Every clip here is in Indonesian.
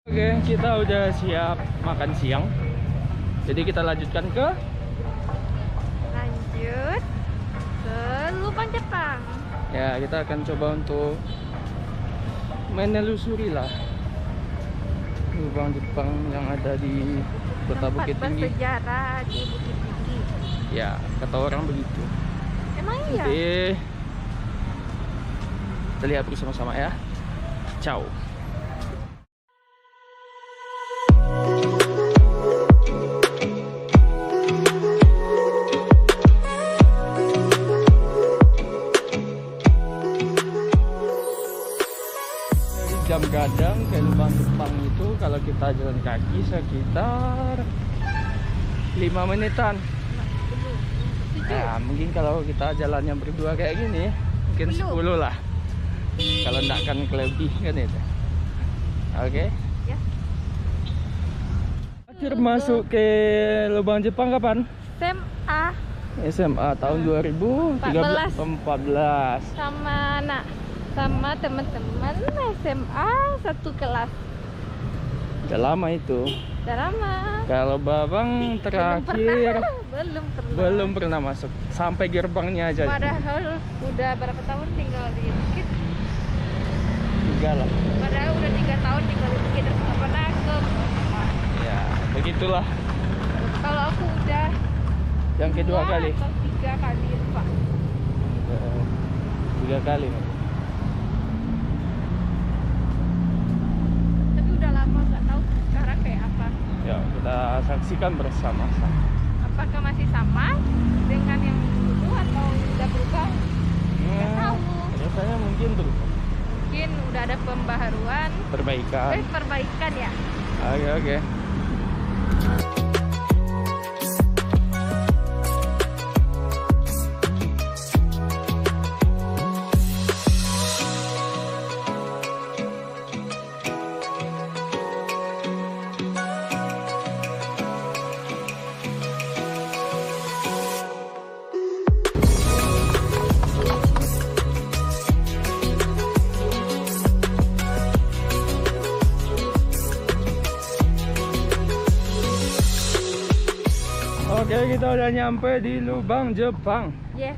Oke, kita udah siap makan siang. Jadi kita lanjutkan ke Lubang Jepang. ya, kita akan coba untuk menelusuri lah lubang Jepang yang ada di kota Tempat Bukit Tinggi. bersejarah di Bukit Tinggi. Ya, kata orang begitu. Emang iya? Jadi kita lihat bersama-sama ya. Ciao. Jam Gadang ke lubang Jepang itu kalau kita jalan kaki sekitar 5 menitan. Nah, mungkin kalau kita jalannya berdua kayak gini mungkin 10 lah. Kalau enggak kan lebih kan itu. Oke. Ya. Akhir masuk ke lubang Jepang kapan? SMA SMA tahun 2014. sama teman-teman SMA satu kelas. Udah lama itu. Udah lama. Kalau Babang terakhir Belum pernah pernah masuk sampai gerbangnya aja. Padahal udah berapa tahun tinggal di Bukit. 3 lah. Padahal udah 3 tahun tinggal di Bukit terus nggak pernah ke Ya, begitulah. Kalau aku udah Yang kedua 2 kali. atau 3 kali lupa. 3 kali. Tapi udah lama nggak tahu sekarang kayak apa. Ya, kita saksikan bersama-sama. Apakah masih sama dengan yang dulu atau udah berubah? Nggak tahu. Biasanya mungkin berubah. Mungkin udah ada pembaharuan, Perbaikan. perbaikan ya. Oke. Oke, kita udah nyampe di lubang Jepang. Yes.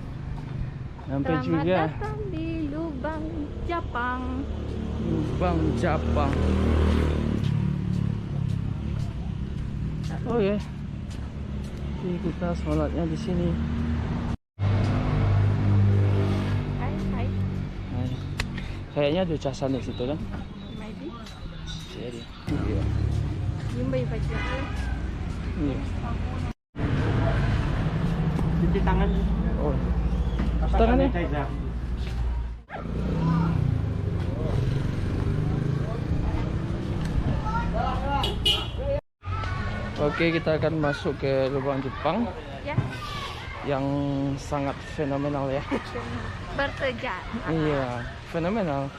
Nyampe Selamat juga datang di lubang Jepang. lubang Jepang. Oh ya. Jadi kita sholatnya di sini. Hai, hai. Nah, kayaknya ada casan di situ kan? Maybe. Jadi, iya. Yumbai baju. Iya. Cuci tangan. Oh. Tangannya. Oke, kita akan masuk ke lubang Jepang Ya. yang sangat fenomenal ya. Bersejarah. Iya, fenomenal.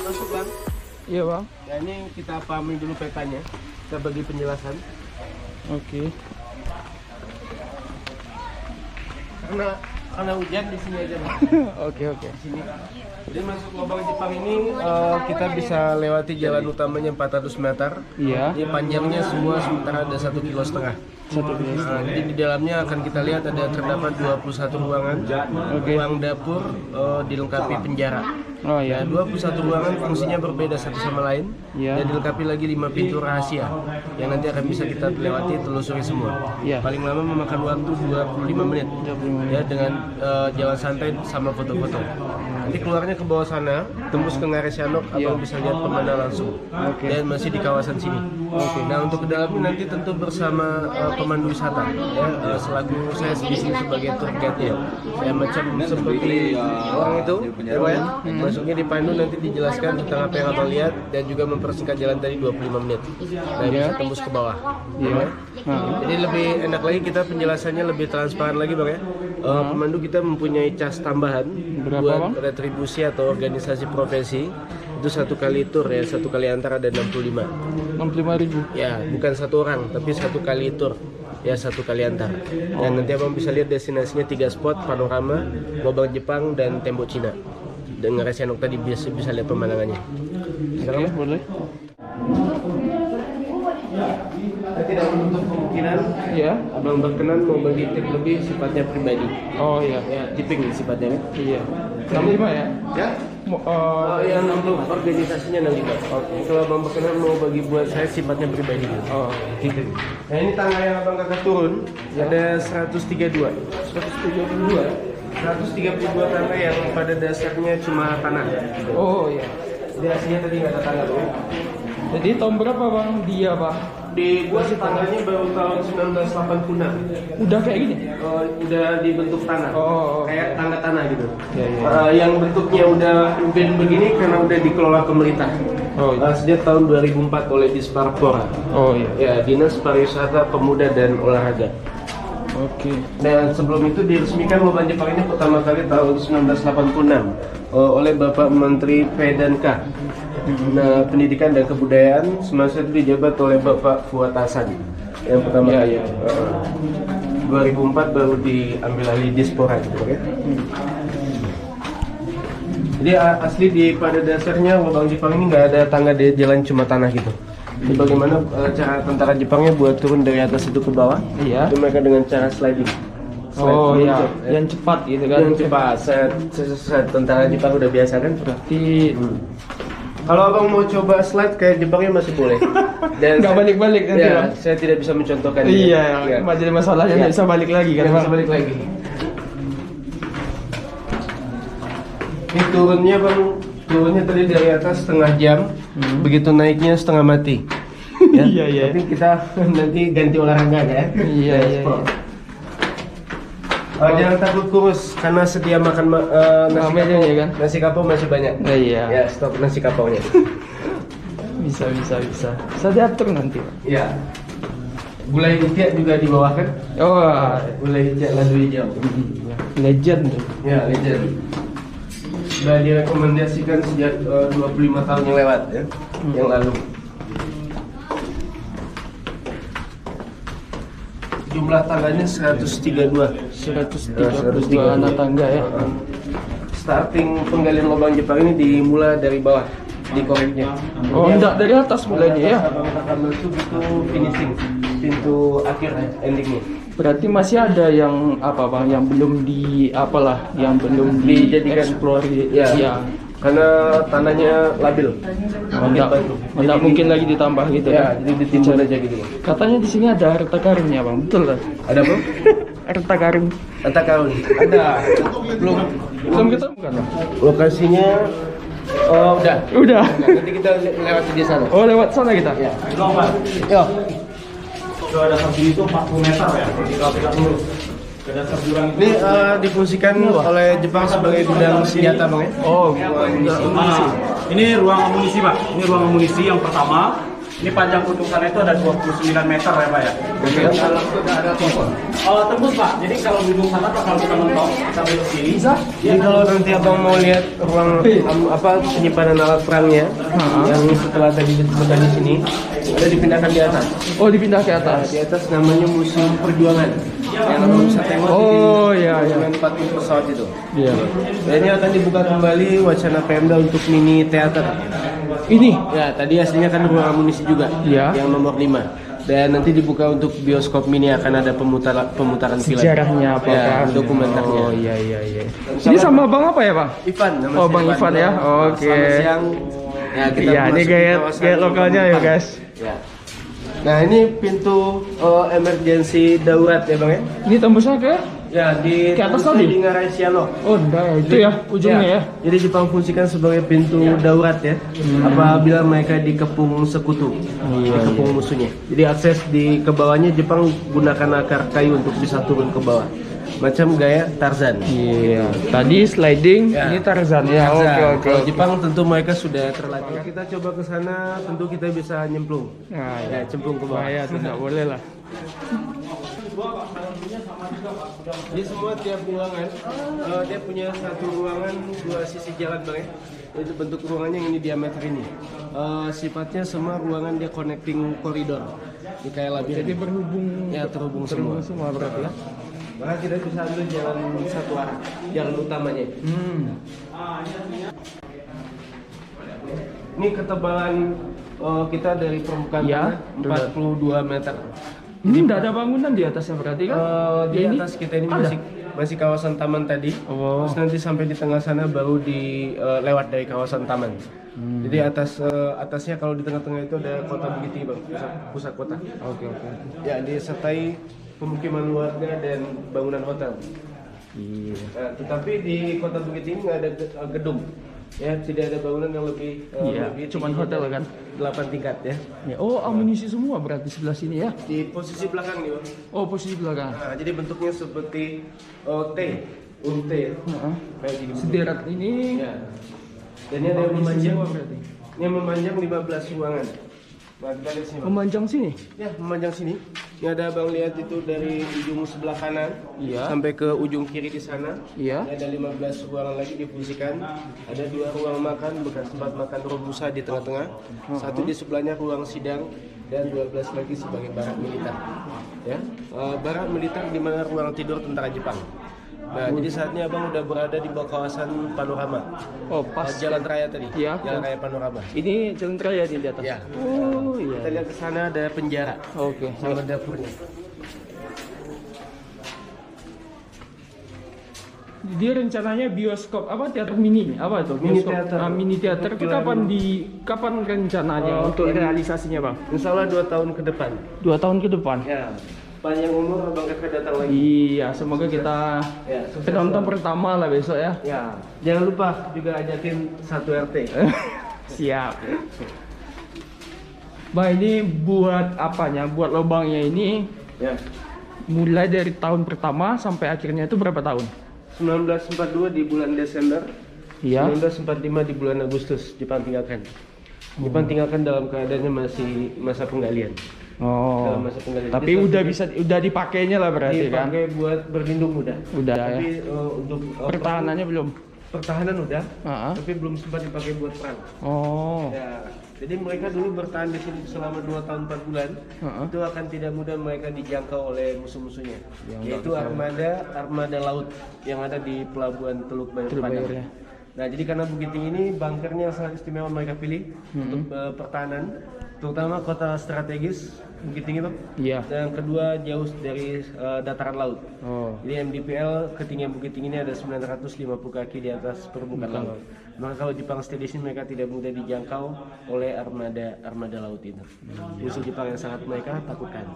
Masuk bang. Iya bang. Ya ini kita pahami dulu petanya. Kita bagi penjelasan. Oke. Karena hujan di sini aja bang. Oke. Di sini. Jadi masuk lubang Jepang ini kita bisa lewati jalan utamanya 400 meter. Iya. Ini panjangnya semua sementara ada 1,5 km. 1 km. Jadi di dalamnya akan kita lihat ada terdapat 21 ruangan. Oke. Ruang dapur dilengkapi penjara. Oh Ya, ya. 21 ruangan fungsinya berbeda satu sama lain. Iya. Dan dilengkapi lagi 5 pintu rahasia yang nanti akan bisa kita lewati, telusuri semua. Iya. Paling lama memakan waktu 25 menit. 25 menit. Ya, dengan jalan santai sama foto-foto. Nanti keluarnya ke bawah sana, tembus ke Ngares Sianok, abang bisa lihat pemandangan langsung. Dan masih di kawasan sini. Nah untuk ke dalamnya nanti tentu bersama pemandu wisata, ya, selaku saya di sini sebagai tour guide-nya. Saya macam seperti orang itu, ya Pak ya. Masuknya dipandu nanti dijelaskan tentang apa yang abang lihat dan juga mempersingkat jalan tadi 25 menit. Nah bisa tembus ke bawah. Ya. Jadi lebih enak lagi, kita penjelasannya lebih transparan lagi Bang ya. Pemandu kita mempunyai cas tambahan buat retribusi atau organisasi profesi. Itu 1 kali tur ya, 1 kali antar ada 65. 65.000. Ya, bukan 1 orang, tapi 1 kali tur. Ya 1 kali antar. Dan nanti abang bisa lihat destinasinya 3 spot, panorama, Lobang Jepang dan tembok Cina. Dengan Ngares Sianok tadi bisa lihat pemandangannya. Oke, boleh. Tidak menutup kemungkinan Ya. abang berkenan mau bagi tip lebih sifatnya pribadi. Oh iya. Ya, tipping sifatnya. Iya. 65 ya? Ya. Yang untuk organisasinya 65. Oke. Kalau abang berkenan mau bagi buat saya sifatnya pribadi. Oh, Gitu. Nah ini tangga yang abang kakak turun ada 132. 132 tangga yang pada dasarnya cuma tanah. Oh iya. Di aslinya tadi nggak ada tangga tuh. Jadi tahun berapa Bang dia, Bang? Dibuat sih tangganya baru tahun 1986. Udah kayak gini? Udah dibentuk tanah. Oh. Kayak tangga tanah gitu. Ya, ya. Yang bentuknya udah begini karena udah dikelola pemerintah. Oh iya. Sejak tahun 2004 oleh Disparpora. Oh iya. Ya, Dinas Pariwisata Pemuda dan Olahraga. Oke. Dan sebelum itu diresmikan Lobang Jepang ini pertama kali tahun 1986 oleh Bapak Menteri P&K. Nah, Pendidikan dan Kebudayaan semasa itu dijabat oleh Bapak Fuad Hasan yang pertama kali. 2004 baru diambil alih Dispora gitu, ya. Jadi asli pada dasarnya Lobang Jepang ini nggak ada tangga, di jalan cuma tanah gitu. Jadi bagaimana cara tentara Jepangnya buat turun dari atas itu ke bawah? Iya. Itu mereka dengan cara sliding. Oh iya, yang cepat gitu kan? Yang cepat. Tentara Jepang udah biasa kan? Berarti kalau abang mau coba slide kayak Jepangnya masih boleh. Dan nggak balik-balik nanti ya, Bang? saya tidak bisa mencontohnya. Iya, jadi masalahnya nggak bisa balik lagi kan? Nggak bisa Bang? balik lagi. Ini turunnya bang, turunnya tadi dari atas setengah jam, begitu naiknya setengah mati. Ya? Iya. Tapi kita nanti ganti olahraga ya. Iya. Jangan takut kurus karena sedia makan nasi Rame aja kapau. ya kan? Nasi kapau masih banyak. Iya. Ya, stop nasi kapaunya. Bisa. Bisa diatur nanti. Iya. Gulai hijau juga di bawah kan? Oh, Gulai hijau, ladu hijau. legend tuh. Ya, legend. Sudah direkomendasikan sejak 25 tahun yang lewat ya, yang lalu. Jumlah tangganya 132. 132 anak tangga ya. Starting penggalian lubang Jepang ini dimulai dari bawah, di koreknya. Oh, enggak dari atas mulainya ya. Abang itu finishing, pintu akhir endingnya. Berarti masih ada yang apa Bang, yang belum yang belum Dijadikan dieksplori ya. Karena tanahnya labil. Enggak mungkin lagi ditambah gitu Ya, kan. jadi ditimbun aja gitu. Katanya di sini ada harta karunnya Bang, betul kan? Ada apa? Harta karun. Harta karun. Ada. Belum kita bukan Bang? Lokasinya udah. Nanti kita lewat di sana. Oh, lewat sana kita. Ya. Yo. Itu ada sapi itu 40 meter ya, vertikal 30. Ada jurang itu. Ini difungsikan oleh Jepang sebagai gudang senjata bang ya? Oh, Ini ruang amunisi Pak. Ini ruang amunisi yang pertama. Ini panjang kutukannya itu ada 29 meter ya Pak ya. Dalam itu ada tembok. Tembus Pak. Jadi kalau di ujung sana Pak, kalau kita mentok kita belok sini. Jadi kalau nanti abang mau lihat ruang penyimpanan alat perangnya, yang setelah tadi disebutkan di sini, ada dipindahkan di atas. oh dipindah ke atas. Di atas namanya Museum Perjuangan. Yang abang bisa tengok Oh, di iya. dengan patung pesawat itu. Iya. Dan ini akan dibuka kembali wacana Pemda untuk mini teater. Ini. Ya, tadi aslinya kan ruang amunisi juga, Iya. yang nomor 5. Dan nanti dibuka untuk bioskop mini, akan ada pemutaran film. Sejarahnya apa Ya, kan? dokumenternya. Oh iya. Ini sama Bang apa ya Bang? Ivan, nama Oh, saya Bang Ivan ya? Oke. Selamat siang. Ya, kita Iya, ini memasuki gaya kawasan lokalnya ya Jepang. guys. Ya. Nah, ini pintu emergency darurat ya Bang ya? Ini tembusnya ke? Ya, di Ke atas tembusnya tadi? di Ngarai Sianok. Oh, enggak ya. Itu ya ujungnya ya. Jadi Jepang fungsikan sebagai pintu darurat ya, apabila mereka dikepung sekutu, dikepung musuhnya. Jadi akses ke bawahnya Jepang gunakan akar kayu untuk bisa turun ke bawah, macam gaya Tarzan. Iya. Tadi sliding, Ya. ini Tarzan ya. Tarzan. Oke. Kalau Jepang tentu mereka sudah terlatih. Kita coba ke sana, tentu kita bisa nyemplung. Nah, Ya, cemplung ke bawah. bahaya tuh nggak boleh lah. Jadi semua tiap ruangan dia punya satu ruangan dua sisi jalan bang ya. Itu bentuk ruangannya yang ini diameter ini. Sifatnya semua ruangan dia connecting koridor. Ini kayak labirin. Jadi berhubung Ya terhubung semua. semua berarti ya. Maka kita bisa ambil jalan satu arah, jalan utamanya. Ini ketebalan kita dari permukaan Ya, tanah 42 meter. Ini nggak ada bangunan di atasnya berarti kan? Di Ya, ini atas kita ini ada? masih kawasan taman tadi. Oh. Terus nanti sampai di tengah sana baru lewat dari kawasan taman. Jadi atasnya kalau di tengah-tengah itu ada kota Bukit Tinggi bang, pusat kota. Oke. Ya disertai pemukiman warga dan bangunan hotel. Iya. Nah, tetapi di kota Bukit Tinggi nggak ada gedung. Ya tidak ada bangunan yang lebih. Iya, lebih cuman tinggi hotel dari kan? 8 tingkat ya. Ya, oh amunisi semua berarti sebelah sini ya? Di posisi belakang nih bang. Oh posisi belakang. Nah, jadi bentuknya seperti T, T. Heeh. Kayak gini. Sederet ini. Ya. Dan ini ada yang amunisi memanjang, semua berarti. ini memanjang 15 ruangan. Nah, kita lihat sini. Bang. Memanjang sini? Ya, memanjang sini. Ini ada abang lihat itu dari ujung sebelah kanan Iya. sampai ke ujung kiri di sana. Iya. Ini ada 15 ruangan lagi difungsikan. Ada 2 ruang makan bekas tempat makan robusta di tengah-tengah. Satu di sebelahnya ruang sidang dan 12 lagi sebagai barak militer. Ya, barak militer di mana ruang tidur tentara Jepang. Nah, jadi saat ini abang udah berada di bawah kawasan panorama. Oh pas. Jalan raya tadi. Iya. Jalan raya panorama. Ini jalan raya di atas. Ya. Oh Kita iya. lihat ke sana ada penjara Oke. sama dapurnya. Dia rencananya bioskop apa teater mini apa itu? Mini Bioskop, teater. mini teater itu kapan rencananya untuk realisasinya bang? Insya Allah 2 tahun ke depan. 2 tahun ke depan. Ya. Panjang umur abang kakak datang lagi. Iya, semoga kita Ya, sukses penonton selalu. pertama lah besok ya. Ya. Jangan lupa juga ajakin satu RT. Siap. Bang ini buat apanya? Buat lubangnya ini Ya. mulai dari tahun pertama sampai akhirnya itu berapa tahun? 1942 di bulan Desember. Iya. 1945 di bulan Agustus Jepang tinggalkan. Jepang tinggalkan dalam keadaannya masih masa penggalian. Oh. Dalam masa penggalian. Tapi Jadi udah dipakainya lah berarti kan? dipakai buat berlindung udah. Udah ya. Tapi untuk Pertahanannya belum. pertahanan udah, Ah. tapi belum sempat dipakai buat perang. Oh. Ya, jadi mereka dulu bertahan di sini selama 2 tahun 4 bulan. Heeh. Itu akan tidak mudah mereka dijangkau oleh musuh-musuhnya. Yang Yaitu armada laut yang ada di pelabuhan Teluk Bayur Teluk Padang. Bayur, ya. Nah, jadi karena Bukit Tinggi ini bunkernya yang sangat istimewa mereka pilih untuk pertahanan, terutama kota strategis Bukit Tinggi, Bang. Iya. Dan kedua jauh dari dataran laut. Oh. Jadi MDPL ketinggian Bukit Tinggi ini ada 950 kaki di atas permukaan laut. Maka kalau Jepang stay di sini mereka tidak mudah dijangkau oleh armada laut itu. Musuh Jepang yang sangat mereka takutkan.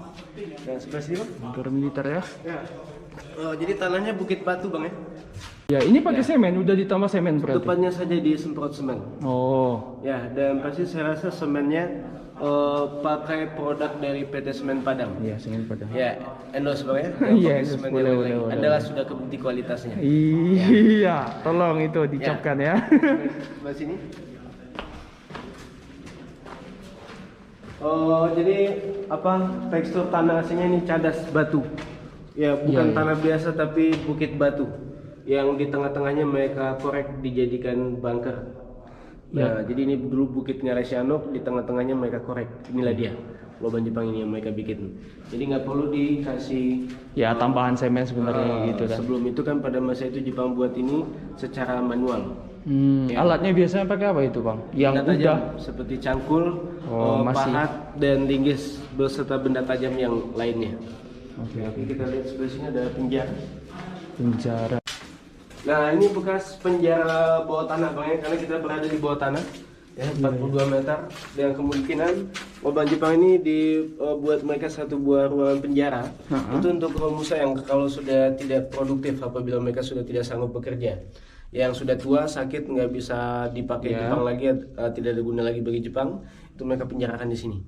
Dan sebelah sini bang? Bunker militer ya. Ya. Jadi tanahnya bukit batu bang ya. Ya ini pakai semen, udah ditambah semen berarti. Depannya saja disemprot semen. Oh. Ya, dan pasti saya rasa semennya pakai produk dari PT Semen Padang. Iya, semen Padang. Ya, endorse bang ya. Iya, Pakai semen boleh, yang boleh, lagi. boleh. Adalah sudah kebukti kualitasnya. Iya, tolong itu dicapkan ya. Sebelah sini. Jadi apa tekstur tanah aslinya ini cadas batu. Ya, bukan Iya, iya. tanah biasa tapi bukit batu. Yang di tengah-tengahnya mereka korek dijadikan bunker. Nah, jadi ini dulu bukit Ngarai Sianok, di tengah-tengahnya mereka korek. Inilah dia lubang Jepang ini yang mereka bikin. Jadi nggak perlu dikasih Ya tambahan semen sebenarnya gitu kan. Sebelum itu kan pada masa itu Jepang buat ini secara manual. Ya. Alatnya biasanya pakai apa itu bang? Yang Benda tajam, udah. seperti cangkul, Masih. pahat, dan linggis beserta benda tajam yang lainnya. Oke. Oke, kita lihat sebelah sini ada penjara. Penjara. Nah, ini bekas penjara bawah tanah bang ya, karena kita berada di bawah tanah. ya 42 meter, dengan kemungkinan lubang Jepang ini dibuat mereka satu buah ruangan penjara. Itu untuk romusa yang kalau sudah tidak produktif, apabila mereka sudah tidak sanggup bekerja, yang sudah tua, sakit, nggak bisa dipakai Jepang lagi, tidak ada guna lagi bagi Jepang, itu mereka penjarakan di sini.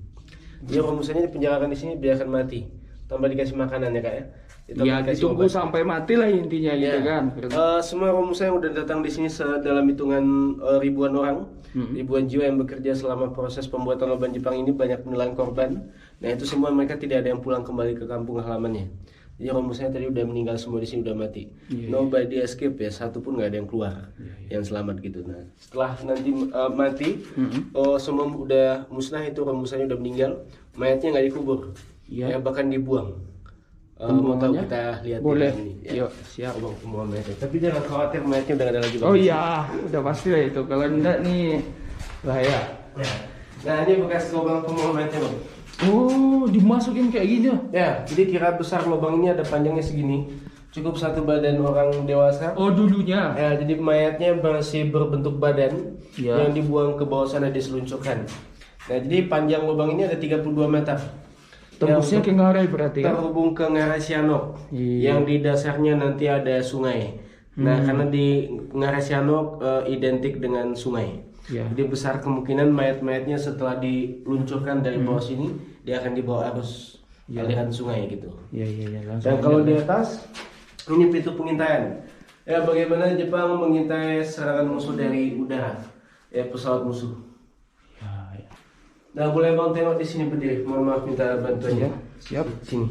Jadi romusanya dipenjarakan di sini, biarkan mati, tanpa dikasih makanan ya kak ya. Ya ditunggu sampai mati lah intinya gitu kan. Semua romusa yang udah datang di sini dalam hitungan ribuan orang, ribuan jiwa yang bekerja selama proses pembuatan lubang Jepang ini, banyak menelan korban. Nah itu semua mereka tidak ada yang pulang kembali ke kampung halamannya. Jadi romusanya tadi udah meninggal semua di sini, udah mati. Nobody escape ya, satu pun nggak ada yang keluar yang selamat gitu. Nah setelah nanti mati, semua udah musnah, itu romusanya udah meninggal, mayatnya nggak dikubur, ya bahkan dibuang. Mau tahu kita lihat boleh ini ya. Yuk siap bang, semua mayatnya. Tapi jangan khawatir, mayatnya udah gak ada lagi bang. Oh iya udah pasti lah itu, kalau enggak nih bahaya. Nah ini bekas lubang pembuangan mayatnya bang. Oh dimasukin kayak gini ya? Jadi kira besar lubang ini ada panjangnya segini, cukup satu badan orang dewasa. Oh dulunya ya, jadi mayatnya masih berbentuk badan yang dibuang ke bawah sana, diseluncurkan. Nah jadi panjang lubang ini ada 32 meter. Tembusnya ke Ngarai berarti kan? Terhubung ke Ngarai Sianok, yang di dasarnya nanti ada sungai. Nah karena di Ngarai Sianok identik dengan sungai, jadi besar kemungkinan mayat-mayatnya setelah diluncurkan dari bawah sini, dia akan dibawa arus aliran sungai gitu. Dan kalau di atas ini pintu pengintaian. Ya bagaimana Jepang mengintai serangan musuh dari udara, ya pesawat musuh. Nah boleh bang tengok di sini berdiri, mohon maaf minta bantuannya. Siap. Sini.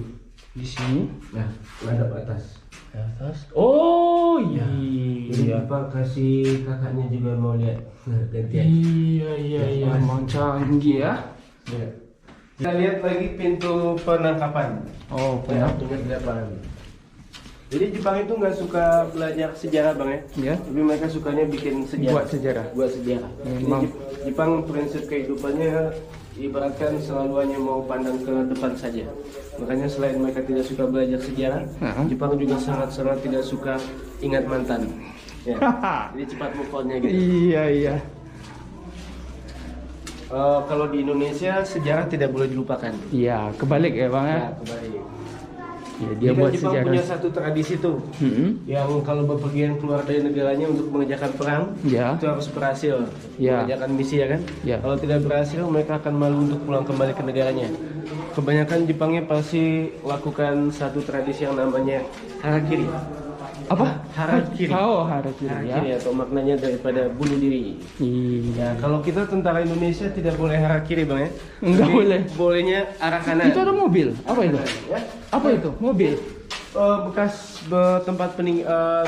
Di sini. Nah, menghadap atas. Atas. Oh iya. Jadi Pak kasih kakaknya juga mau lihat. Gantian. Iya. Emang canggih ya. Kita lihat lagi pintu penangkapan. Oh penangkapan. Jadi Jepang itu nggak suka belajar sejarah bang ya. Tapi mereka sukanya bikin sejarah. Buat sejarah. Jepang prinsip kehidupannya ibaratkan selalu hanya mau pandang ke depan saja. Makanya selain mereka tidak suka belajar sejarah, Jepang juga sangat-sangat tidak suka ingat mantan. Ya. Jadi cepat move on-nya gitu. Iya. Kalau di Indonesia sejarah tidak boleh dilupakan. Iya, kebalik ya bang ya. Kebalik. Ya, dia buat Jepang sejarah. punya satu tradisi tuh, yang kalau bepergian keluar dari negaranya untuk mengerjakan perang, itu harus berhasil, mengerjakan misi ya kan. Kalau tidak berhasil, mereka akan malu untuk pulang kembali ke negaranya. Kebanyakan Jepangnya pasti lakukan satu tradisi yang namanya harakiri. Apa? Harakiri. Oh harakiri atau maknanya daripada bunuh diri. Iya. Kalau kita tentara Indonesia tidak boleh harakiri bang ya. Enggak boleh. Bolehnya arah kanan. Itu ada mobil. Apa itu? Ya? Apa itu? Mobil. Bekas tempat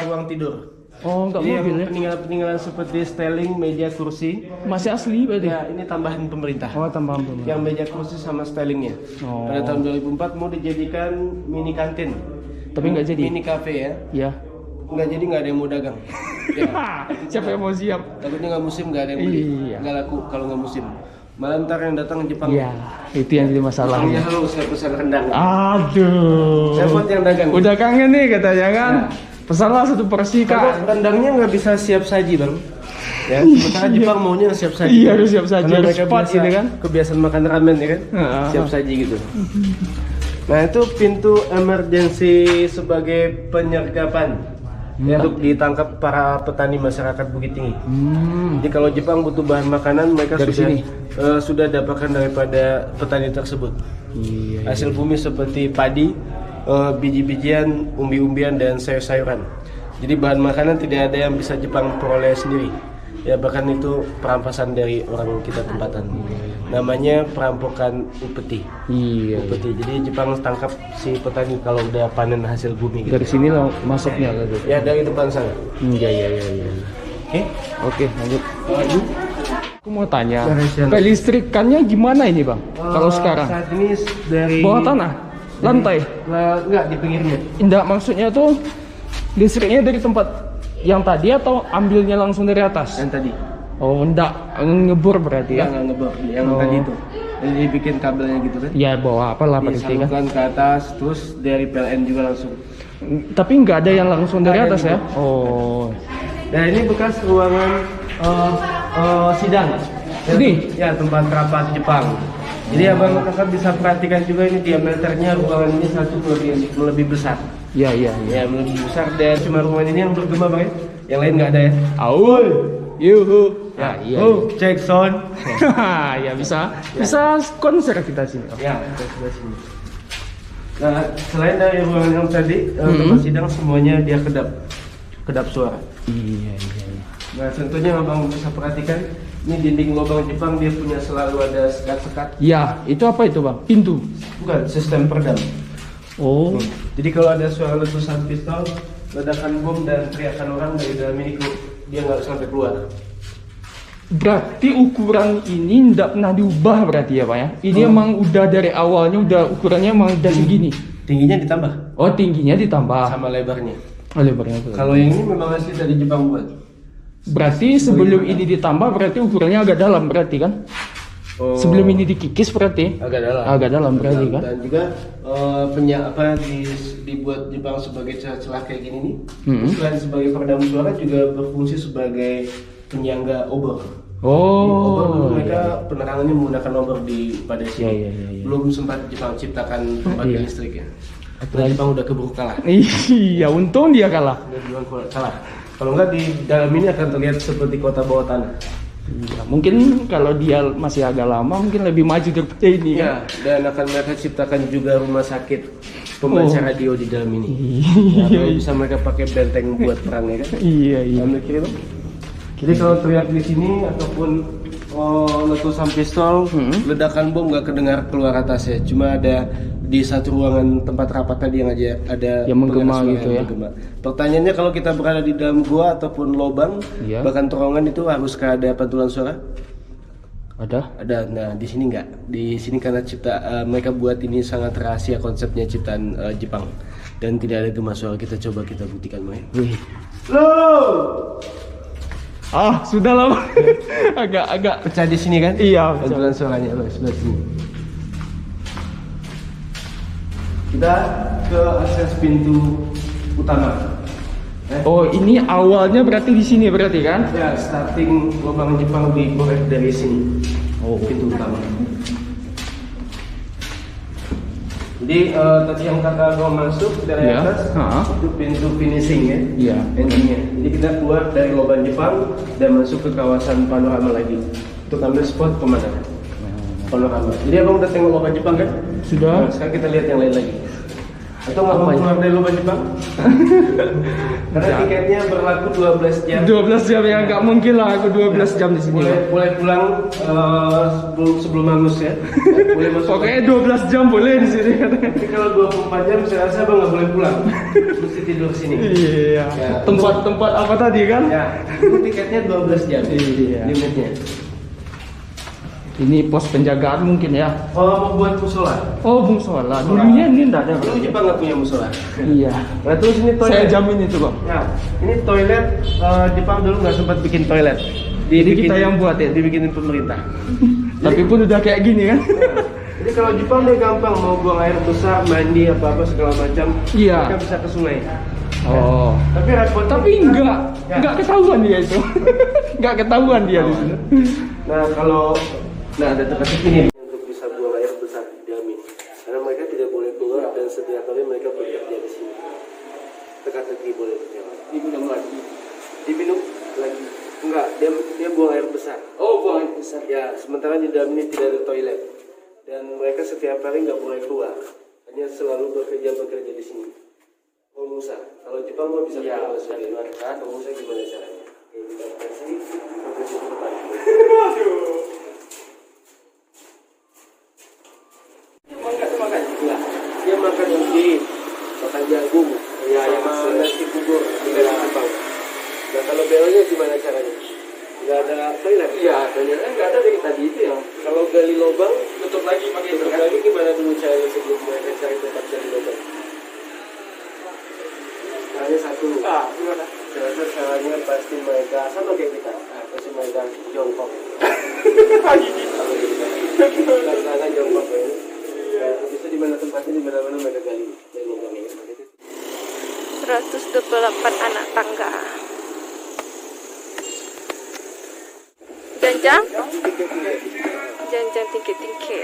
ruang tidur. Oh enggak jadi mobil ya? Peninggalan seperti styling, meja, kursi. Masih asli berarti? Ya ini tambahan pemerintah. Oh tambahan pemerintah. Yang meja, kursi sama stylingnya. Pada tahun 2004 mau dijadikan mini kantin. Tapi nggak jadi? Mini cafe ya. Iya. Nggak jadi, nggak ada yang mau dagang. Siapa yang mau siap? Takutnya nggak musim, nggak ada yang beli. Nggak laku kalau nggak musim. Malah ntar yang datang Jepang. Iya, itu yang jadi masalahnya. Halo, saya pesan rendang. Aduh. Saya buat yang dagang. Udah kangen nih katanya kan. Pesanlah satu porsi kak. Rendangnya nggak bisa siap saji bang. Ya, sementara Jepang maunya siap saji. Iya harus siap saji. Harus cepat gitu kan. Kebiasaan makan ramen ya kan. Siap saji gitu. Nah itu pintu emergensi sebagai penyergapan. Untuk ditangkap para petani masyarakat Bukit Tinggi. Jadi kalau Jepang butuh bahan makanan, mereka sudah dapatkan daripada petani tersebut. Hasil bumi seperti padi, biji-bijian, umbi-umbian dan sayur-sayuran. Jadi bahan makanan tidak ada yang bisa Jepang peroleh sendiri. Ya bahkan itu perampasan dari orang kita tempatan. Namanya perampokan upeti. Upeti. Jadi Jepang tangkap si petani kalau udah panen hasil bumi. Gitu. Dari sini lo masuknya gitu. Ya dari depan sana. Iya. Oke, lanjut. Aku mau tanya, kelistrikannya gimana ini bang? Kalau sekarang? Saat ini dari bawah tanah, lantai? Enggak, di pinggirnya. Enggak, maksudnya tuh listriknya dari tempat yang tadi atau ambilnya langsung dari atas? Yang tadi. Oh, enggak ngebor berarti ya? Enggak ngebor, yang tadi itu. Jadi dibikin kabelnya gitu kan? Ya, bawa apalah berarti kan? Disalurkan ke atas, terus dari PLN juga langsung. Tapi nggak ada yang langsung dari atas ya? Oh. Nah ini bekas ruangan sidang. Ini? Ya, tempat rapat Jepang. Jadi abang kakak bisa perhatikan juga ini diameternya ruangan ini satu lebih besar. Ya. Ya, lebih besar dan cuma ruangan ini yang bergema bang ya. Yang lain nggak ada ya. Aul. Yuhu. Ya, iya. Cek sound. Ya bisa konser kita sini. Ya, kita sebelah sini. Nah, selain dari ruangan yang tadi, tempat sidang semuanya dia kedap suara. Iya. Nah, tentunya abang bisa perhatikan ini dinding lubang Jepang dia punya selalu ada sekat-sekat. Ya, itu apa itu bang? Pintu. Bukan, sistem peredam. Oh. Jadi kalau ada suara letusan pistol, ledakan bom dan teriakan orang dari dalam ini dia nggak sampai keluar. Berarti ukuran ini tidak pernah diubah berarti ya pak ya? Ini emang udah dari awalnya udah ukurannya emang udah segini. Tingginya ditambah Oh tingginya ditambah. sama lebarnya. Oh, lebarnya. Kalau yang ini memang asli dari Jepang buat. Berarti sebelum ini ditambah berarti ukurannya agak dalam berarti kan? Oh, Sebelum ini dikikis berarti agak dalam. dalam berarti kan? Dan juga dibuat Jepang sebagai celah-celah kayak gini nih. Selain sebagai peredam suara juga berfungsi sebagai penyangga obor. Obor mereka penerangannya menggunakan obor pada sini. Iya. Belum sempat Jepang ciptakan pembangkit listrik ya. Setelah Jepang udah keburu kalah. Iya, untung dia kalah. Kalah. Kalau enggak di dalam ini akan terlihat seperti kota bawah tanah. Ya, mungkin kalau dia masih agak lama mungkin lebih maju daripada ini Ya, dan akan mereka ciptakan juga rumah sakit pembaca radio di dalam ini. Ya, bisa mereka pakai benteng buat perang ya kan? Iya. Ambil kiri bang. Jadi kalau teriak di sini ataupun letusan pistol, ledakan bom nggak kedengar keluar atas ya. Cuma ada di satu ruangan tempat rapat tadi yang aja ada yang menggema pengeras gitu suara ya. yang menggema. Pertanyaannya kalau kita berada di dalam gua ataupun lubang, bahkan terowongan itu haruskah ada pantulan suara? Ada. Nah di sini nggak. Di sini karena mereka buat ini sangat rahasia konsepnya ciptaan Jepang dan tidak ada gema suara. Kita buktikan main. Sudah lama. agak Pecah di sini kan? Iya. Pantulan suaranya sebelah sini. Kita ke akses pintu utama. Oh ini awalnya berarti di sini berarti kan? Ya, starting lubang Jepang dikorek dari sini. Pintu utama. Jadi tadi yang kata gua masuk dari atas itu pintu finishing ya. Iya. Endingnya. Jadi kita keluar dari lubang Jepang dan masuk ke kawasan panorama lagi untuk ambil spot pemandangan. Panorama. Jadi abang udah tengok lubang Jepang kan? Sudah. Nah, sekarang kita lihat yang lain lagi. Atau nggak mau keluar dari lubang Jepang? Karena tiketnya berlaku 12 jam. 12 jam ya nggak mungkin lah aku 12 jam di sini. Boleh pulang sebelum hangus ya. Boleh masuk. Pokoknya 12 jam boleh di sini. Tapi kalau 24 jam saya rasa abang nggak boleh pulang. Mesti tidur sini. Iya. Tempat apa tadi kan? Ya. Itu tiketnya 12 jam. Iya. Limitnya. Ini pos penjagaan mungkin ya. Mau buat musola. Musola. Dulunya ini enggak ada. Dulu Jepang nggak punya musola. Iya. Nah terus ini toilet. Saya jamin itu kok. Ya, ini toilet Jepang dulu nggak sempat bikin toilet. Jadi kita yang buat ya. Dibikinin pemerintah. Tapi pun udah kayak gini kan? Jadi kalau Jepang dia gampang mau buang air besar, mandi apa segala macam. Iya. Mereka bisa ke sungai. Tapi repot. Tapi enggak ketahuan dia itu. Enggak ketahuan dia di sini. Nah ada teka-teki ini untuk bisa buang air besar di dalam ini. Karena mereka tidak boleh keluar dan setiap hari mereka bekerja di sini. Teka-teki boleh berjalan. Diminum lagi. Diminum lagi. Enggak, dia buang air besar. Buang air besar. Ya, sementara di dalam ini tidak ada toilet. Dan mereka setiap hari nggak boleh keluar. Hanya selalu bekerja di sini. Musa, kalau Jepang mau bisa keluar dari luar kan? Musa gimana caranya? Oke, kita kasih bekerja di depan. Dia makan ubi, makan jagung, sama nasi bubur di dalam Jepang. Nah kalau BO-nya gimana caranya? Nggak ada toilet? Iya, toiletnya nggak ada dari tadi itu ya. Kalau gali lubang, tutup lagi pakai tutup lagi. Gimana dulu caranya sebelum mereka cari tempat gali lubang? Caranya satu. Gimana? Saya rasa caranya pasti mereka sama kayak kita. Pasti mereka jongkok. Kalau kita tangan jongkok ya. Bisa di mana tempatnya, di mana-mana mereka gali lubang ini. 128 anak tangga. Dan Jam-jam? Jam-jam tinggi-tinggi.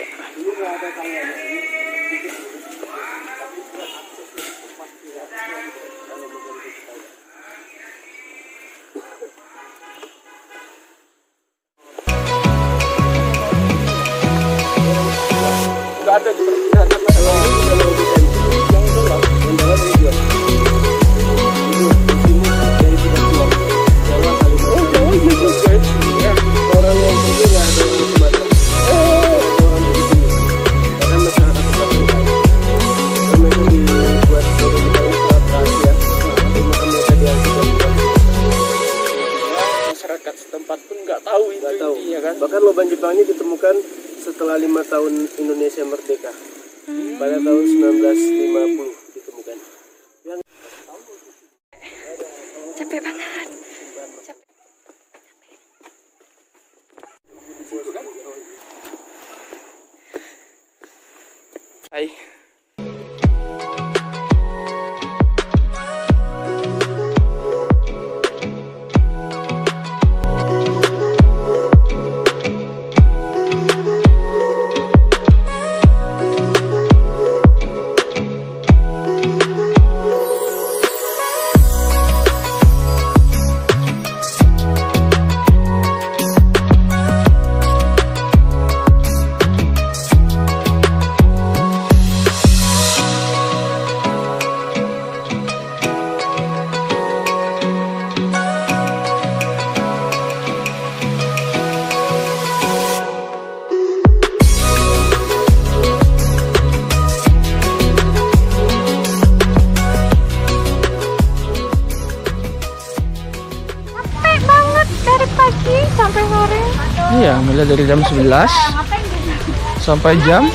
Nggak ada di perjalanan. Masyarakat setempat pun nggak tahu itu intinya kan. Bahkan loban Jepang ini ditemukan setelah 5 tahun Indonesia merdeka. Pada tahun 1950 ditemukan. Capek banget. Hai. Sampai sore. Iya, mulai dari jam 11 sampai jam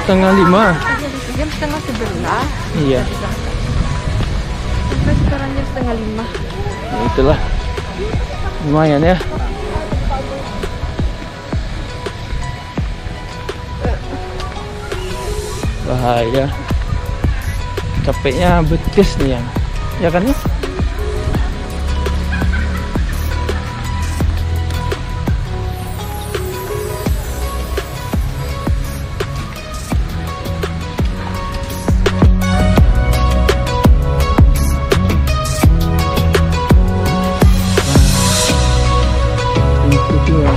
setengah 5. Jam setengah 11. Iya, Sampai sekarang jam setengah 5. ya itulah. Lumayan ya. Bahaya. Capeknya betis nih ya. Ya kan ya? Itu dia.